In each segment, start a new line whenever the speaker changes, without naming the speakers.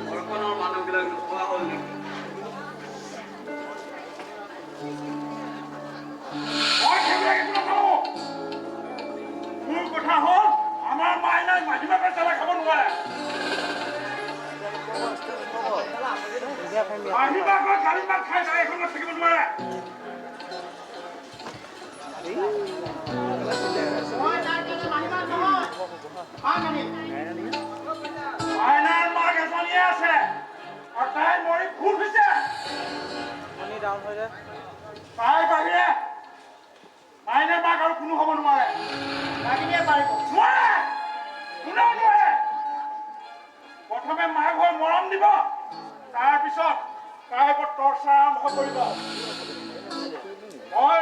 ঘৰখনৰ মানুহবিলাক নোখোৱা হ'ল নেকি? মই সেইবিলাক একো নাখাওঁ। মোৰ কথা হ'ল আমাৰ মাইনাই মাহীমাকে জ্বালা খাব নোৱাৰে। মাহীমাকৰ গালি মাত খাই যায় এখনত থাকিব নোৱাৰে। মাইনাৰ মাক এজনীয়ে আছে আৰু তাই মৰি ভুল হৈছে। তাই বাহিৰে মাইনাৰ মাক আৰু কোনো হ'ব নোৱাৰে। নোৱাৰে, কোনেও নোৱাৰে। প্ৰথমে মাক হৈ মৰম দিব, তাৰপিছত তাইৰ ওপৰত টৰ্চাৰ আৰম্ভ কৰিব। মই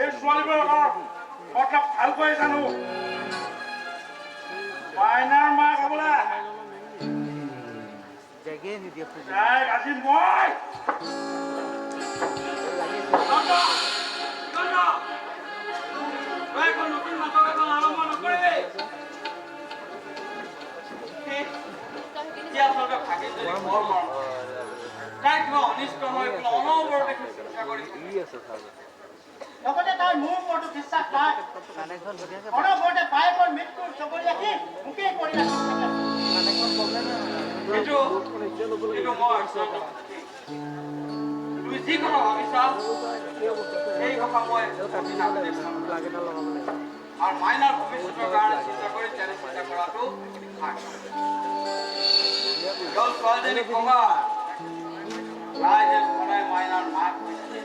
এই ছোৱালীবোৰৰ মতলব ভালকৈ জানো। মাইনাৰ মাক হ'বলে তাইক আজি মই নতুন নাটক এখন আৰম্ভ নকৰিবি। তাই কিবা অনিষ্ট হৈ অনবৰতে চেষ্টা কৰিছে।
লগতে তাই মোৰ ওপৰতো বিশ্বাস নাই। অনবৰতে বায়েকৰ মৃত্যুৰ চকৰি ৰাখি মোকেই কৰি ৰাখিছে।
তুমি যি কথা ভাবিছা সেই কথা মই আৰু মাইনাৰ ভৱিষ্যতৰ কাৰণে চিন্তা কৰি তেনে চিন্তা কৰাটো ছোৱালীজনীক কবা তাই যেন সদায় মাইনাৰ মাক হৈছে।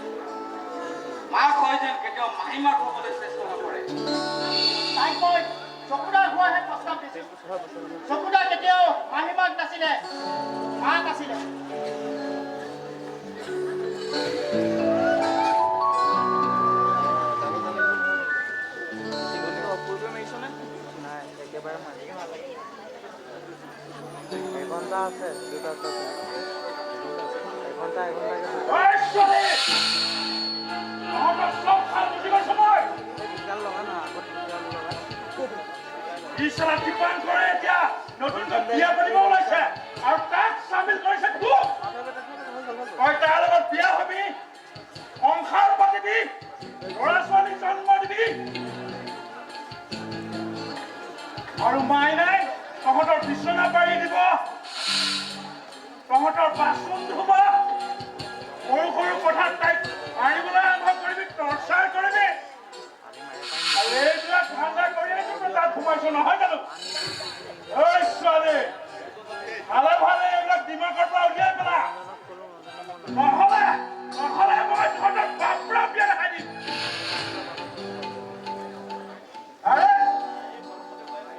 মাক হয় যেন কেতিয়াও মাহীমাক হ'বলৈ চেষ্টা নকৰে।
তাই কৈ চকুদাৰ হোৱাহে প্ৰস্তাৱ দিছিল। চকুদাৰ কেতিয়াও মাহীমাক নাছিলে, মাক আছিলে।
এঘণ্টা আছে দুটা এঘণ্টা লগা না আগত
এতিয়া নতুনকৈ বিয়া পাতিব ওলাইছে আৰু তাক চামিল কৰিছে তোক। তই তাৰ লগত বিয়া হবি, সংসাৰ পাতিবি, ল'ৰা ছোৱালী জন্ম দিবি আৰু মাইনাই তহঁতৰ বিচনা পাৰি দিব, তহঁতৰ বাচন ধুব, সৰু সৰু কথাত তাইক মাৰিবলৈ আৰম্ভ কৰিবি, টৰ্চাৰ কৰিবি। আৰু এইবিলাক ধান্দা কৰিয়ে তুমি তাত সোমাইছো নহয় জানো? ঐ ছোৱালী, ভালে ভালে এইবিলাক দিমাগৰ পৰা উলিয়াই পেলা, নহ'লে মই তহঁতৰ বাপৰা বিয়া দেখাই দিম। আৰে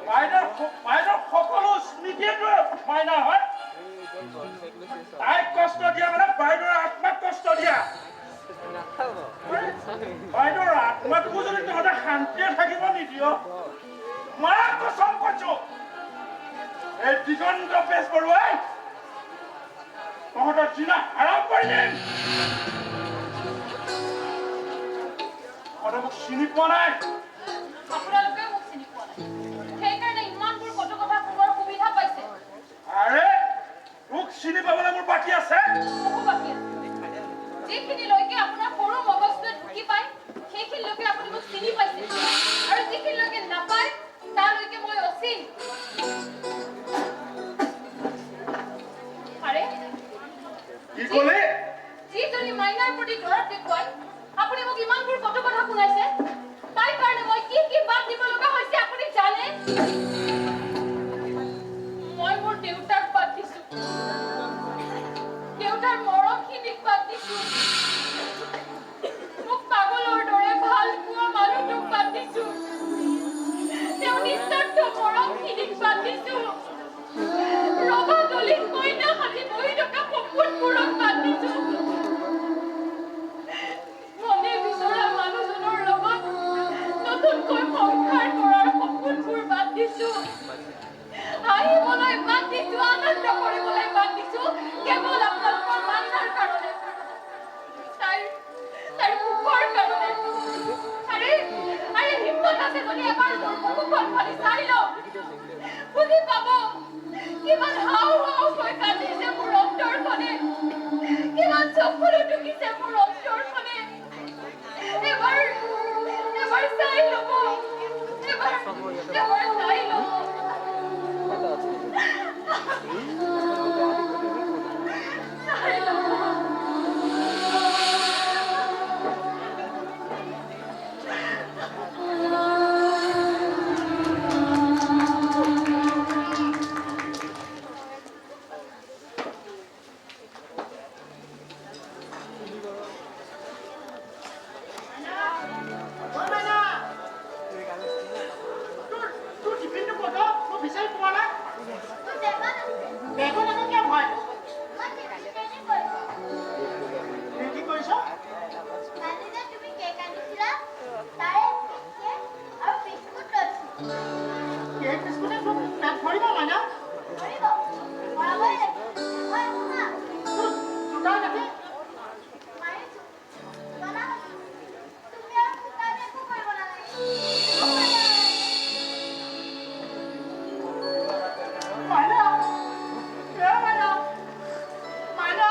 বাইদেউৰ সকলো স্মৃতিটো মাইনাৰ হয়। তাইক কষ্ট দিয়া মানে বাইদেউৰ আত্মাক কষ্ট দিয়া। বাইদেউৰ আত্মাকো যদি তহঁতে শান্তিয়ে থাকিব নিদিয়, মই কচম কৈছো এই দিগন্ত বেজবৰুৱাই তহঁতৰ জিনা হাৰাম কৰি দিম। তহঁতে মোক চিনি পোৱা নাই।
আপোনালোকে মোক চিনি পোৱা নাই, সেইকাৰণে ইমানবোৰ কটু কথা কোৱাৰ সুবিধা পাইছে।
আৰে তোক চিনি পাবলৈ মোৰ বাকী আছে।
বহু বাকী আছে। যিখিনিলৈকে আপোনাৰ সৰু মগজটোৱে ঢুকি পায় সেইখিনিলৈকে আপুনি মোক চিনি পাইছে, আৰু যিখিনিলৈকে নাপায় তালৈকে মই অচিন। আৰে
কি ক'লে?
যিজনী মাইনাৰ প্ৰতি দৰদ দেখুৱাই আপুনি মোক ইমানবোৰ কটু কথা শুনাইছে, তাই কাৰণে মই কি কি বাদ দিব লগা হৈছে আপুনি জানে? মই মোৰ দেউতাক বাদ দিছো, দেউতাৰ মৰমখিনিক বাদ দিছো, মোক পাগলৰ দৰে ভাল পোৱা মানুহটোক বাদ দিছো, তেওঁ নিস্বাৰ্থ মৰমখিনিক বাদ দিছো, ৰভা দলিত কইনা সাজি বহি থকা সপোনবোৰক বাদ দিছো, মনে বিচৰা মানুহজনৰ লগত নতুনকৈ সংসাৰ কৰাৰ সপোনবোৰ বাদ দিছো, হাঁহিবলৈ বাদ দিছো, আনন্দ কৰিবলৈ বাদ দিছো, কেৱল আপোনালোকৰ মাইনাৰ কাৰণে, তাইৰ সুখৰ কাৰণে। আৰে হিম্মত আছে যদি এবাৰ মোৰ মুখখন ফালি চাই লওক, বুজি পাব কিমান হাও হাওকৈ কান্দিছে মোৰ অন্তৰখনে, কিমান চকুলো টুকিছে মোৰ অন্তৰখনে। এবাৰ চাই ল'ব, এবাৰ চাই ল'ব। চাই ল'ব।
তোৰ টিফিনটো ক'ত অ? মই বিচাৰি পোৱা নাই। বেগত আকৌ কিয় ভৰাই লৈছ? ৰেডি কৰিছ? কেক বিস্কুটে তোৰ পেট ভৰিব মাইনা? তোৰ জোতা নাকি? মাইনা? এ মাইনা? মাইনা?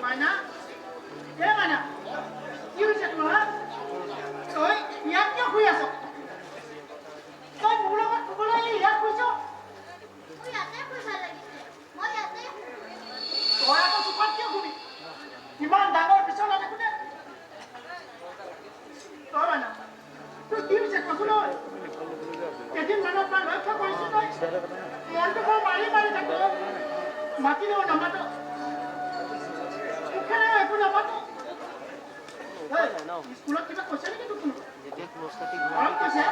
মাইনা এ মাইনা কি হৈছে তোমাৰ তই ইয়াত কিয় শুই আছ তই মোৰ লগত শুবলৈ আহি ইয়াত শুইছ তই আকৌ চোপাত কিয় শুবি ইমান ডাঙৰ বিচনা দেখোনে তই মাইনা তোৰ কি হৈছে কচোন কেইদিনমানৰ পৰা লক্ষ্য কৰিছো তই মনটো বৰ মাৰি মাৰি থাকো মাতিলেও নামাতো মুখেৰে একো নামাতো স্কুলত কিবা কৈছে নেকি তোক অলপ কৈছে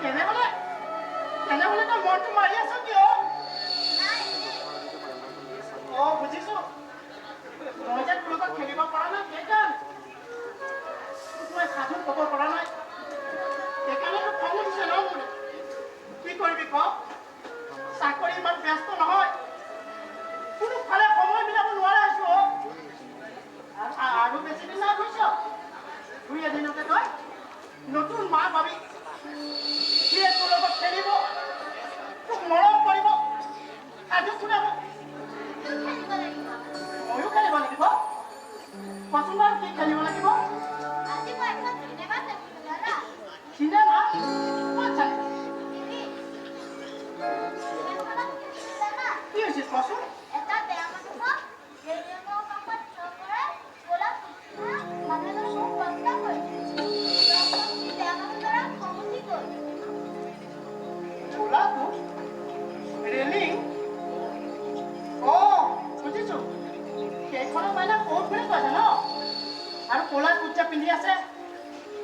তেনেহ'লে তই মনটো মাৰি আছ কিয় বুজিছো মই যে তোৰ লগত খেলিব পৰা নাই সেইকাৰণে মই সাধু ক'ব পৰা নাই সেইকাৰণে তোক খং উঠিছে ন মোৰ কি কৰিবি ক চাকৰি ইমান ব্যস্ত নহয় কোনোফালে সময় মিলাব নোৱাৰা হৈছো আৰু বেছি দিন নাই গৈছ দুই এদিনতে তই নতুন মা ভাবি সিয়ে তোৰ লগত খেলিব তোক মৰম কৰিব সাধু শুনাব ময়ো খেলিব লাগিব কচোন বাৰু কি খেলিব লাগিব চিনেমা ক'ত চালি কি হৈছিল কচোন চোলাটো ৰেলিং বুজিছো সেইখনৰ মাইনা ক'ত বুলি কৈছে ন আৰু ক'লা কুৰ্তা পিন্ধি আছে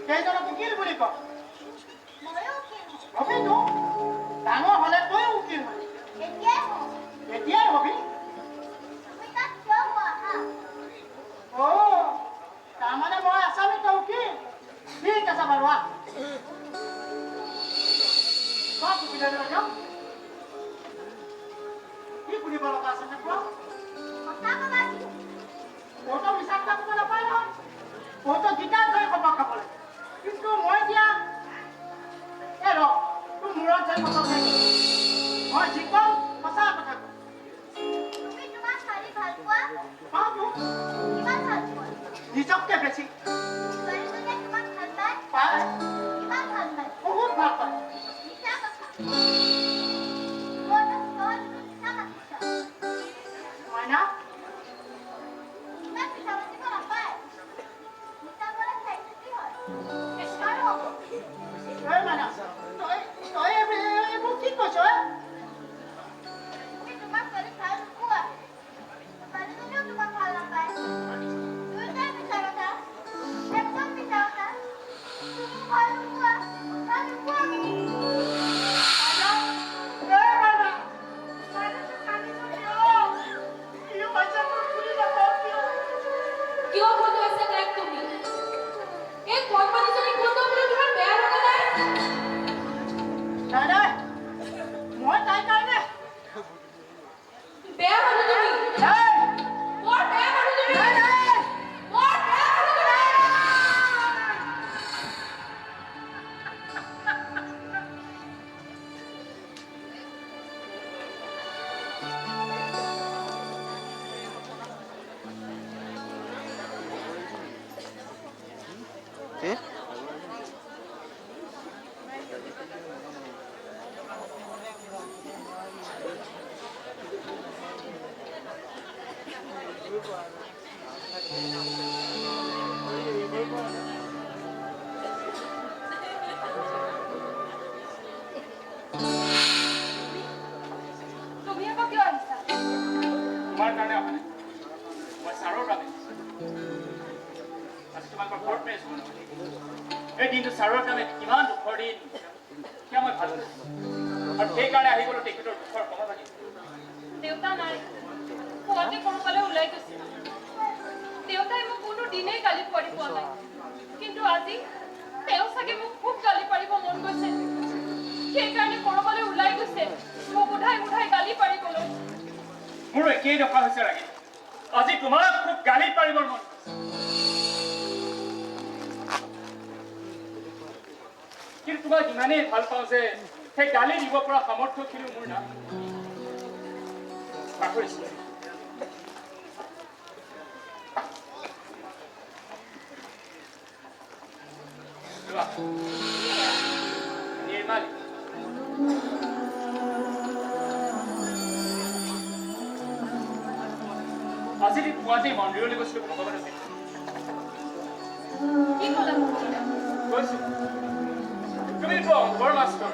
সেইজনক উকিল বুলি কয় হবিতো ডাঙৰ হ'লে তই উকিল হবি এতিয়াই হবি তাৰমানে মই আছামি তই উকিল ঠিক আছে বাৰু কি সুধিব লগা আছে কোৱা বহুতো মিছা কথা ক'ব নাপায় নহয় বহুতো গীতাৰ ধৰি খবৰ খাব লাগে কিন্তু মই এতিয়া তোৰ মূৰত যাই কথা নাই মই যি কওঁ সঁচা কথা কওঁ নিজকে বেছি বহুত ভাল পায় মাইনা তই এইবোৰ কি কৈছ
কিয় ফটো আছে তাইক তুমি এই কণমানিজনী ফটো বোলে তোমাৰ বেয়া লগা নাই
নাই মই তাইৰ কাৰণে
বেয়া মানুহ তুমি বৰ বেয়া মানুহ তুমি বৰ বেয়া মানুহ তুমি
কি
তুমি আকৌ কিয় আহিছা
তোমাৰ কাৰণে অহা নাই মই ছাৰৰ বাবে আজি তোমালোকৰ ঘৰত পাই আছো এই দিনটো ছাৰৰ কাৰণে কিমান দুখৰ দিন সেয়া মই ভাল পাইছোঁ আৰু সেইকাৰণে আহি গ'লো তেখেতৰ দুখৰ সমাধান
দেউতা নাই পুৱাতে ক'ৰবালৈ ওলাই গৈছে দেউতাই মোক কোনো দিনেই গালি পাৰি পোৱা নাই কিন্তু আজি তেওঁ চাগে মোক খুব গালি পাৰিব মন গৈছে সেইকাৰণে ক'ৰবালৈ ওলাই গৈছে মোক উধাই গালি পাৰিবলৈ
মোৰো একেই দশা হৈছে ৰাগী আজি তোমাক খুব গালি পাৰিবৰ মন কিন্তু তোমাক ইমানেই ভাল পাওঁ যে সেই গালি দিব পৰা সামৰ্থ্যখিনিও মোৰ নাই পাহৰিছিলো আজি পুৱাতেই মন্দিৰলৈ গৈছিলোঁ ভগৱান আছিল
কি ক'লা মহিলা?
কৈছো তুমিতো অংকৰ মাষ্টৰ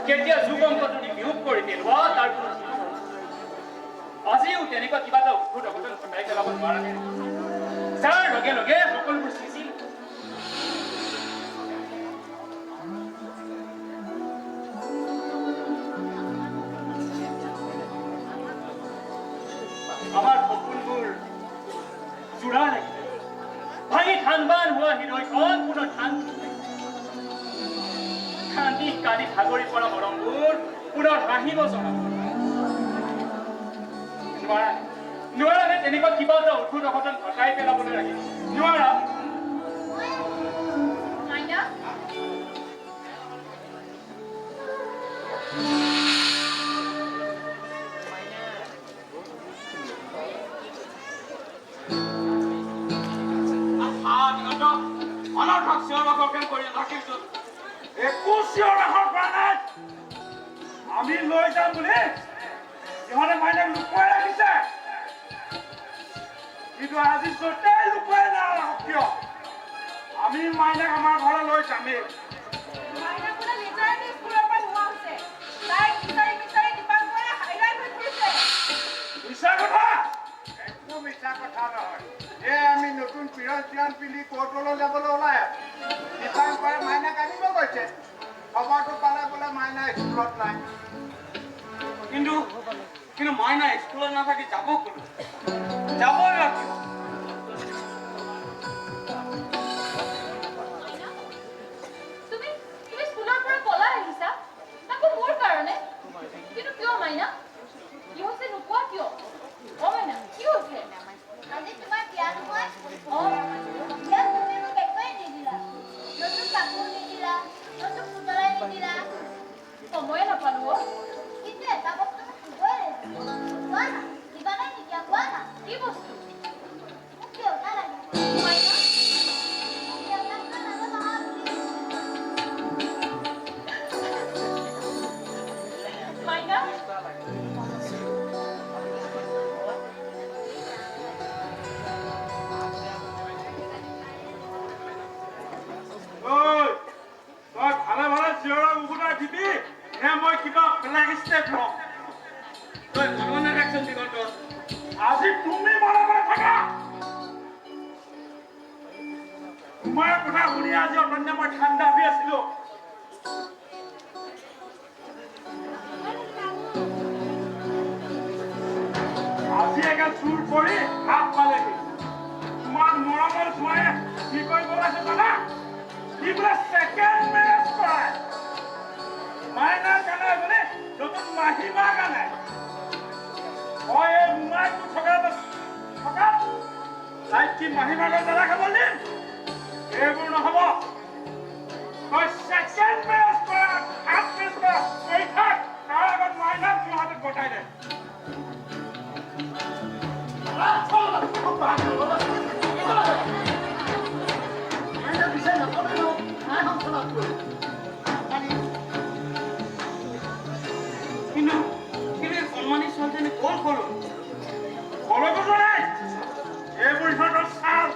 কেতিয়া যুগ অংকটো বিয়োগ কৰি পেলোৱা তাৰ কোনো ঠিক নাই। আজিও তেনেকুৱা কিবা এটা অদ্ভুত অঘটন ঘটাই পেলাব নোৱাৰানে যাৰ লগে লগে সকলোবোৰ সৃষ্টি আমাৰ সপোনবোৰ জোৰা লাগিলে ভাঙি ধান বান হোৱা হৃদয়খন পুনৰ ধান কান্দি কান্দি ভাগৰি পৰা মৰমবোৰ পুনৰ হাঁহিব জনাব নোৱাৰানে তেনেকুৱা কিবা এটা অদ্ভুত অঘটন ঘটাই পেলাবলৈ লাগে নোৱাৰা
মাইনা
অনৰ্থক চিঞৰ বাখৰ কৰি ৰাখিছো একো চিঞৰ বাখৰ কৰা নাই আমি লৈ যাম বুলি সিহঁতে মাইনাক লুকুৱাই ৰাখিছে কিন্তু আজি য'তেই লুকুৱাই নাৰাখক কিয় আমি মাইনাক আমাৰ ঘৰলৈ লৈ যামেই
মাইনা বোলে নিজৰে স্কুলৰ পৰা নোহোৱা হৈছে তাইক বিচাৰি বিচাৰি দীপাংকৰে হাইলাইট হৈ ফুৰিছে
মিছা কথা
একো মিছা কথা নহয় আমি নতুন পিৰন পিন্ধি কোৰ্টলৈ যাবলৈ ওলাই দীপাংকৰে মাইনাক আনিব গৈছে খবৰটো পালে বোলে মাইনা স্কুলত নাই
কিন্তু মাইনা স্কুলত নাথাকি যাব কোনো যাবই লাগিব
তুমি স্কুলৰ পৰা পলাই আহিছা তাকো মোৰ কাৰণে কিন্তু কিয় মাইনা কি হৈছে নোকোৱা কিয় অ মাইনা কি হৈছে
আজি তোমাৰ বিয়া নহয়
অ
বিয়াত তুমি মোক একোৱেই নিদিলা নতুন কাপোৰ নিদিলা নতুন পুতলা নিদিলা
সময়ে নাপালো অ
কিন্তু এটা বস্তু মোক দিবই লাগিব কোৱা না কিবা নাই নেকি কোৱা না
কি বস্তু
মোক দেউতা লাগে
মাইনা
দেউতাক মই নাজানো নহয়
মাইনা
ঐ তই ভালে ভালে চিঞৰা উগুটাই দিবি নে মই কিবা বেলেগ ষ্টেপ লম তই ভগৱানে ৰাখছোন দিগন্ত আজি তুমি মনে মনে থাকা তোমাৰ কথা শুনি আজি অনন্য মই ঠাণ্ডা হৈ আছিলো আজি একে চুৰ কৰি হাত পালেহি তোমাৰ মৰমৰ জোঁৱায়ে কি কৰিব লাগে জানা কি বোলে ছেকেণ্ড মেৰেজ কৰায় মাইনাৰ কাৰণে বোলে নতুন মাহীমাৰ কাৰণে মই এই মোমাইকটো থকা তাইক কি মাহীমাকৰ দাদা খাব দিম এইবোৰ নহ'ব তই ছেকেণ্ড মেৰেজ কৰা ফাৰ্ষ্ট মেৰেজ কৰা এই থাক তাৰ আগত মাইনাক মোৰ হাতত গতাই দে কিন্তু সন্মানী ছোৱালীজনী ক'ত কৰো কলকো নাই এইবোৰ সিহঁতৰ চাল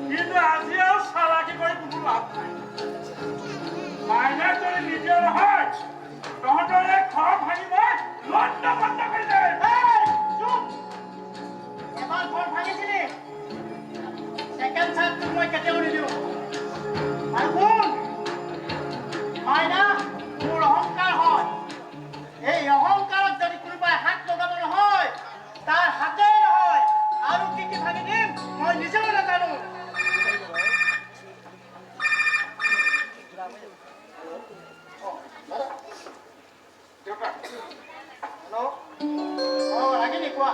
কিন্তু আজি আৰু চালাকি কৰি কোনো লাভ নাই মাইনাক যদি নিদিয়ে নহয় তহঁতৰ এই ঘৰ ভাঙি মই লণ্ড বন্ধ কৰি দে
এবাৰ ঘৰ ভাঙিছিলি ছেকেণ্ড চান্সটো মই কেতিয়াও নিদিওঁ আৰু শুন মাইনা মোৰ অহংকাৰ হয় এই অহংকাৰত যদি কোনোবাই হাত লগাব নহয় তাৰ হাতেই নহয় আৰু কি কি ভাঙি দিম মই নিজেও নাজানো হেল্ল' ৰাগিনী কোৱা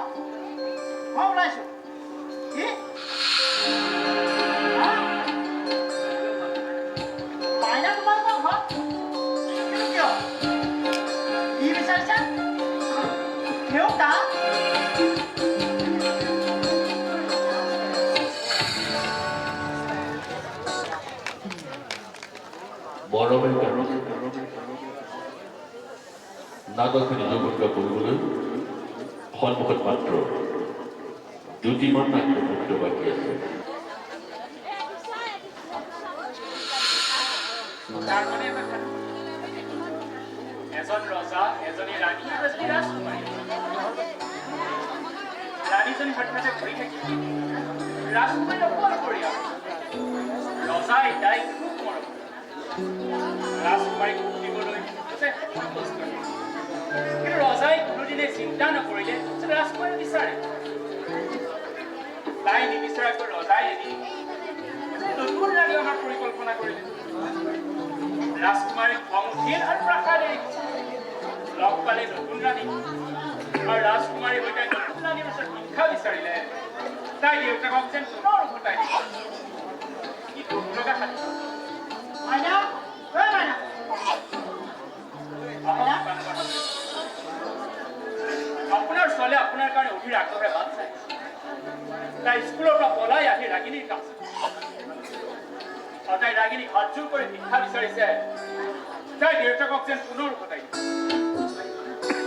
মই ওলাইছো কি মাইনা তোমালোকৰ ঘৰত কিন্তু কিয় কি বিচাৰিছা দেউতা
মৰমে নাগৰখিনি যোগত্ব কৰিবলৈ সন্মুখত মাত্ৰ দুটিমান নাট্যমুক্ত বাকী আছে।
তাৰ মানে এটা কথা, এজন ৰজা, এজনী ৰাণী আৰু এজনী ৰাজকুমাৰী। ৰাণীজনী হঠাতে ঘূৰি থাকিল, ৰাজকুমাৰী অকলশৰীয়া। ৰজাই তাইক খুব মৰম কৰে। ৰাজকুমাৰীক সুধিবলৈ কিন্তু ৰজাই কোনোদিনে চিন্তা নকৰিলে যে ৰাজকুমাৰী বিচাৰে। তাই নিবিচৰাকৈ ৰজাই এদিন নতুন ৰাণী অহাৰ পৰিকল্পনা কৰিলে। ৰাজকুমাৰীক খং উঠিল আৰু প্ৰাসাদ এৰি লগ পালে নতুন ৰাণী আৰু ৰাজকুমাৰী হৈ তাই নতুন ৰাণীৰ ওচৰত শিক্ষা বিচাৰিলে। তাই দেউতাকক যেন পুনৰ উভতাই দিলে। কি দুখ লগা সাধু।
মাইনা, ঐ মাইনা।
আপোনাৰ ছোৱালীয়ে আপোনাৰ কাৰণে অধীৰ আগ্ৰহে বাট চাই। তাই স্কুলৰ পৰা পলাই আহি ৰাগিনীৰ কাষ আৰু তাই ৰাগিনীক হাতযোৰ কৰি শিক্ষা বিচাৰিছে। তাই দেউতাকক যেন পুনৰ উভতাই দিছে।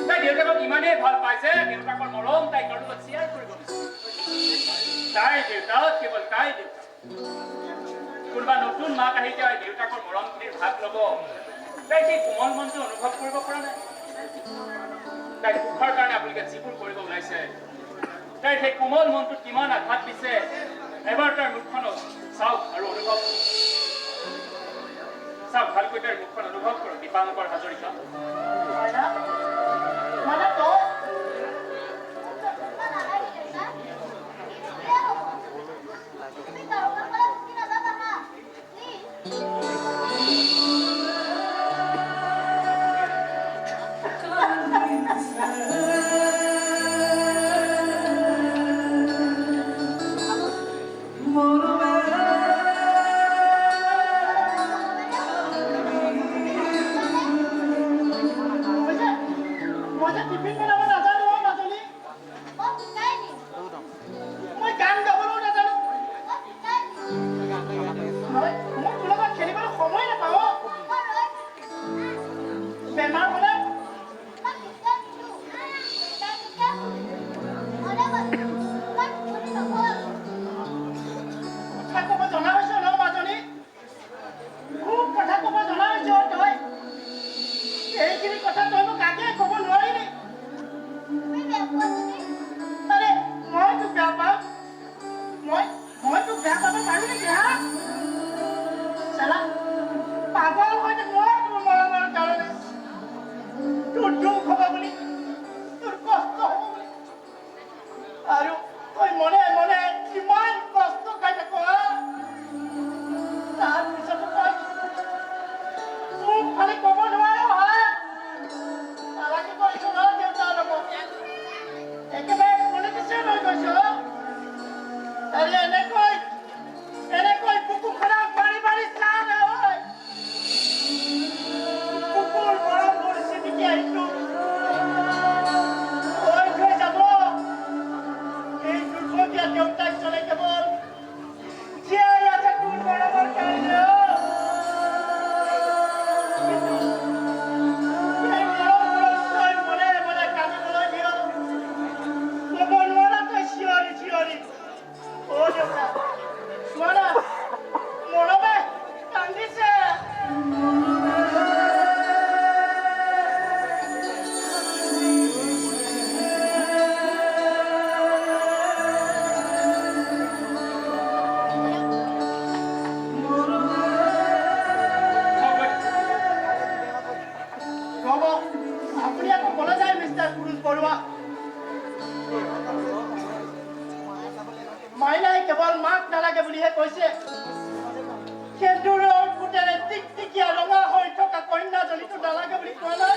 তাই দেউতাকক ইমানেই ভাল পাইছে, দেউতাকৰ মৰম তাইক লগত শ্বেয়াৰ কৰিব বিচাৰে। তাইৰ দেউতাক কেৱল তাই দেউতাক। কোনোবা নতুন মাক আহি তাই দেউতাকৰ মৰমখিনিৰ ভাগ ল'ব, তাই সেই কোমল মনটো অনুভৱ কৰিব পৰা নাই। তাইৰ সুখৰ কাৰণে আপোনালোকে যিবোৰ কৰিব ওলাইছে, তাইৰ সেই কোমল মনটোত কিমান আঘাত দিছে এবাৰ তাৰ মুখখনত চাওক আৰু অনুভৱ চাওক, ভালকৈ তাইৰ মুখখন অনুভৱ কৰক। দীপাংকৰ হাজৰিকা।
মাইনা, মাইনা তই
তুমি দৰকাৰ হ'লে উঠি নাযাবা হা, প্লিজ।
মই যে টিফিন বনাব নাজানো মাজনী।
মই শিকাই দিম,
মই গান গাবলৈও নাজানো।
মই শিকাই দিম।
মই তোৰ লগত খেলিবলৈ সময় নাপাওঁ।
মই ৰৈ থাকিম।
বেমাৰ হ'লে
মই শিকাই দিলো। শিকাই দিছে। মনে মনে। মই টোপনি নগ'ল।
কথা ক'ব জনা হৈছ ন মাজনী? খুব কথা ক'ব জনা হৈছ তই। এইখিনি কথা তই মোক আগে ক'ব নোৱাৰিলি।
তুমি বেয়া পোৱা যদি
আৰে মই তোক বেয়া পাওঁ? মই তোক বেয়া পাব পাৰোঁ নেকি হা? চালা পাগল হৈ থাকো তোৰ মৰমৰ কাৰণে। তোৰ দুখ হ'ব বুলি, তোৰ কষ্ট হ'ব বুলি, আৰু তই মনে মনে কিমান কষ্ট খাই থাক। তাৰপিছতো তই মোক খালি ক'ব নোৱাৰ হা? নালাগে কৈছ ন দেউতাৰ লগত। একেবাৰে পলিটিচিয়ান হৈ গৈছ। আৰে এনেকৈ বুকুখনক মাৰি মাৰি চা নহয়। বুকুৰ মৰম কৰিছে নেকি এইটো? হৈ থৈ যাব। এই দুৰ্ভগীয়া দেউতাক চলে কেৱল জীয়াই আছে তোৰ মৰমৰ কাৰণে। কিন্তু এই মৰমবোৰক তই মনে মনে কান্দিবলৈ দিয়। ক'ব নোৱাৰা তই চিঞৰি চিঞৰি। অ' দেউতা, চোৱা না, মৰমে কান্দিছে। ৰ'ব, আপুনি আকৌ ক'লৈ যায় মিষ্টাৰ পুৰুষ বৰুৱা? মাইনাই কেৱল মাক নালাগে বুলিহে কৈছে। সেন্দুৰৰ ফুটেৰে টিকটিকীয়া ৰঙা হৈ থকা কন্যাজনীটো নালাগে বুলি কোৱা নাই।